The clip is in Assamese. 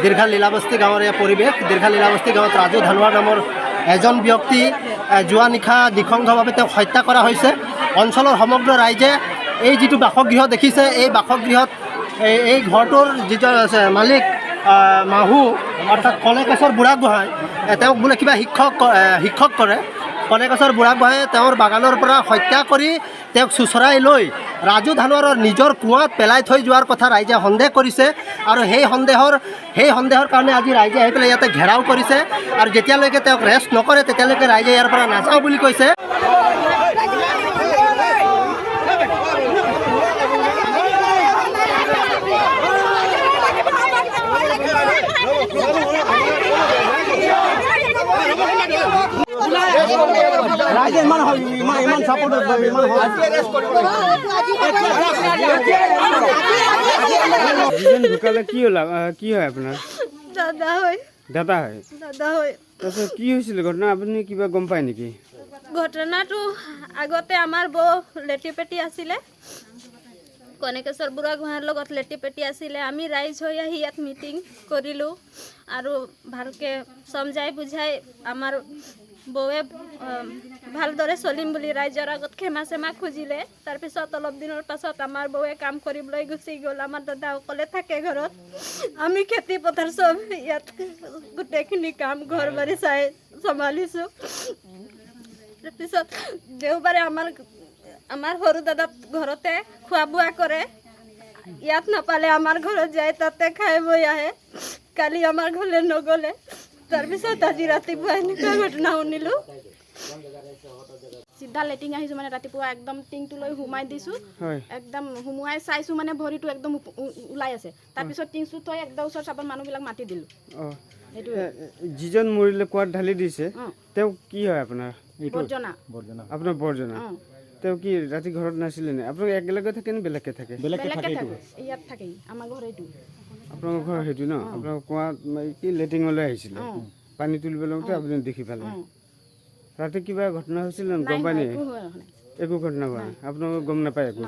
দীৰ্ঘা লীলাবস্তি গাঁৱৰ এই পৰিৱেশ। দীৰ্ঘা লীলাবস্তি গাঁৱত ৰাজু ধানোৱাৰ নামৰ এজন ব্যক্তি যোৱা নিশা নৃশংসভাৱে তেওঁক হত্যা কৰা হৈছে। অঞ্চলৰ সমগ্ৰ ৰাইজে এই যিটো বাসগৃহ দেখিছে, এই বাসগৃহত এই ঘৰটোৰ যিটো মালিক মাহু অৰ্থাৎ কলেকেশ্বৰ বুঢ়াগোহাঁই, তেওঁক বোলে কিবা শিক্ষক কৰে। কলেকেশ্বৰ বুঢ়াগোহাঁয়ে তেওঁৰ বাগানৰ পৰা হত্যা কৰি তেওঁক চোচৰাই লৈ ৰাজু ধানোৱাৰৰ নিজৰ কুঁৱাত পেলাই থৈ যোৱাৰ কথা ৰাইজে সন্দেহ কৰিছে। আৰু সেই সন্দেহৰ কাৰণে আজি ৰাইজে আহি পেলাই ইয়াতে ঘেৰাও কৰিছে। আৰু যেতিয়ালৈকে তেওঁক ৰেষ্ট নকৰে তেতিয়ালৈকে ৰাইজে ইয়াৰ পৰা নাযাওঁ বুলি কৈছে। ৰাইজে ইমান চাপোৰ্ট ঢুকালে কি হ'ল, কি হয় আপোনাৰ? দাদা হয়। দাদা হয়। দাদা হয়। তাৰপিছত কি হৈছিল ঘটনা, আপুনি কিবা গম পায় নেকি? ঘটনাটো আগতে আমাৰ বৌ লেটি পেটি আছিলে, কনেকেশ্বৰ বুঢ়াগোহাঁইৰ লগত লেটি পেটি আছিলে। আমি ৰাইজ হৈ আহি ইয়াত মিটিং কৰিলোঁ আৰু ভালকৈ সমজাই বুজাই আমাৰ বৌৱে ভালদৰে চলিম বুলি ৰাইজৰ আগত ক্ষমা চেমা খুজিলে। তাৰপিছত অলপ দিনৰ পাছত আমাৰ বৌৱে কাম কৰিবলৈ গুচি গ'ল। আমাৰ দাদা অকলে থাকে ঘৰত। আমি খেতি পথাৰ চব ইয়াত গোটেইখিনি কাম ঘৰ বাৰী চাই চম্ভালিছোঁ। তাৰপিছত দেওবাৰে আমাৰ সৰু দাদা ঘৰতে খোৱা বোৱা কৰে। ইয়াত নাপালে আমাৰ ঘৰত যায়, তাতে খাই বৈ আহে। কালি আমাৰ ঘৰলৈ নগ'লে। তাৰপিছত আজি ৰাতিপুৱা এনেকুৱা ঘটনা শুনিলোঁ। চিধা লেটিং আহিছোঁ, মানে ৰাতিপুৱা একদম টিংটো লৈ সোমাই দিছোঁ। একদম সোমোৱাই চাইছোঁ, মানে ভৰিটো একদম ওলাই আছে। তাৰপিছত টিংটো থৈ একদম ওচৰ চাপৰ মানুহবিলাক মাতি দিলোঁ। যিজন মৰিলে কোৱাত ঢালি দিছে, তেওঁ কি হয় আপোনাৰ? বৰ্জনা। আপোনাৰ বৰ্জনা। তেওঁ কি ৰাতি ঘৰত নাছিলে নে? আপোনালোক একেলগে থাকে নে বেলেগকে থাকে? বেলেগকে থাকে, ইয়াত থাকেই, আমাৰ ঘৰ এইটো। আপোনালোকৰ ঘৰ সেইটো ন? আপোনালোকৰ কুঁৱাত কি লেট্ৰিনলৈ আহিছিলে, পানী তুলিব লগতে আপুনি দেখি পালে। ৰাতি কিবা ঘটনা হৈছিল নে? গম পাই নে? একো ঘটনা হোৱা নাই, আপোনালোকে গম নাপায় একো?